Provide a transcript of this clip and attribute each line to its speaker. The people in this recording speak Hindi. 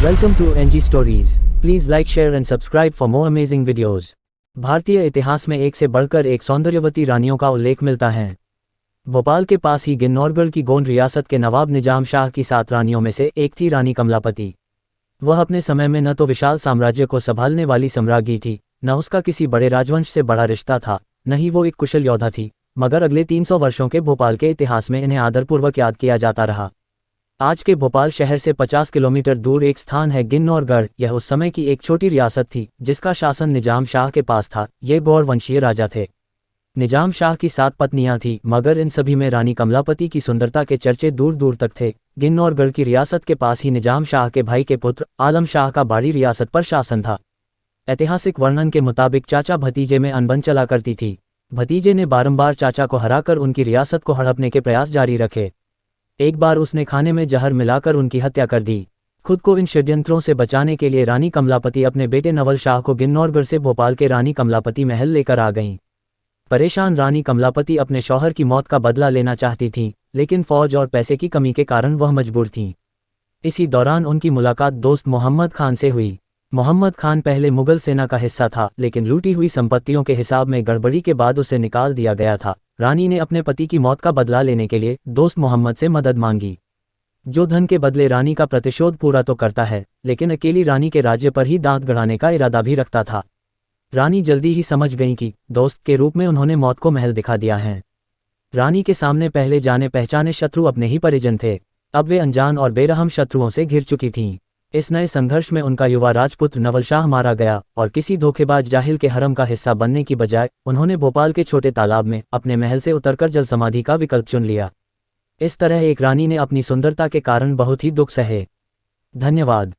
Speaker 1: Welcome to NG Stories. Please like, share and subscribe for more amazing videos. भारतीय इतिहास में एक से बढ़कर एक सौंदर्यवती रानियों का उल्लेख मिलता है। भोपाल के पास ही किन्नौरगढ़ की गोंड रियासत के नवाब निजाम शाह की 7 रानियों में से एक थी रानी कमलापति। वह अपने समय में न तो विशाल साम्राज्य को संभालने वाली सम्राज्ञी थी, न उसका किसी बड़े राजवंश से बड़ा रिश्ता था, न ही वो एक कुशल योद्धा थी, मगर अगले 300 वर्षों के भोपाल के इतिहास में इन्हें आदरपूर्वक याद किया जाता रहा। आज के भोपाल शहर से 50 किलोमीटर दूर एक स्थान है किन्नौरगढ़। यह उस समय की एक छोटी रियासत थी जिसका शासन निजाम शाह के पास था। ये गौड़ वंशीय राजा थे। निजाम शाह की 7 पत्नियां थीं, मगर इन सभी में रानी कमलापति की सुंदरता के चर्चे दूर दूर तक थे। किन्नौरगढ़ की रियासत के पास ही निजाम शाह के भाई के पुत्र आलम शाह का बाड़ी रियासत पर शासन था। ऐतिहासिक वर्णन के मुताबिक चाचा भतीजे में अनबन चला करती थी। भतीजे ने बारंबार चाचा को हराकर उनकी रियासत को हड़पने के प्रयास जारी रखे। एक बार उसने खाने में जहर मिलाकर उनकी हत्या कर दी। खुद को इन षड्यंत्रों से बचाने के लिए रानी कमलापति अपने बेटे नवल शाह को किन्नौरगढ़ से भोपाल के रानी कमलापति महल लेकर आ गईं। परेशान रानी कमलापति अपने शौहर की मौत का बदला लेना चाहती थीं, लेकिन फौज और पैसे की कमी के कारण वह मजबूर थीं। इसी दौरान उनकी मुलाकात दोस्त मोहम्मद खान से हुई। मोहम्मद खान पहले मुगल सेना का हिस्सा था, लेकिन लूटी हुई संपत्तियों के हिसाब में गड़बड़ी के बाद उसे निकाल दिया गया था। रानी ने अपने पति की मौत का बदला लेने के लिए दोस्त मोहम्मद से मदद मांगी। जो धन के बदले रानी का प्रतिशोध पूरा तो करता है, लेकिन अकेली रानी के राज्य पर ही दांत गड़ाने का इरादा भी रखता था। रानी जल्दी ही समझ गई कि दोस्त के रूप में उन्होंने मौत को महल दिखा दिया है। रानी के सामने पहले जाने पहचाने शत्रु अपने ही परिजन थे। अब वे अनजान और बेरहम शत्रुओं से घिर चुकी थीं। इस नए संघर्ष में उनका युवा राजपुत्र नवल शाह मारा गया और किसी धोखेबाज जाहिल के हरम का हिस्सा बनने की बजाय उन्होंने भोपाल के छोटे तालाब में अपने महल से उतरकर जल समाधि का विकल्प चुन लिया। इस तरह एक रानी ने अपनी सुंदरता के कारण बहुत ही दुख सहे। धन्यवाद।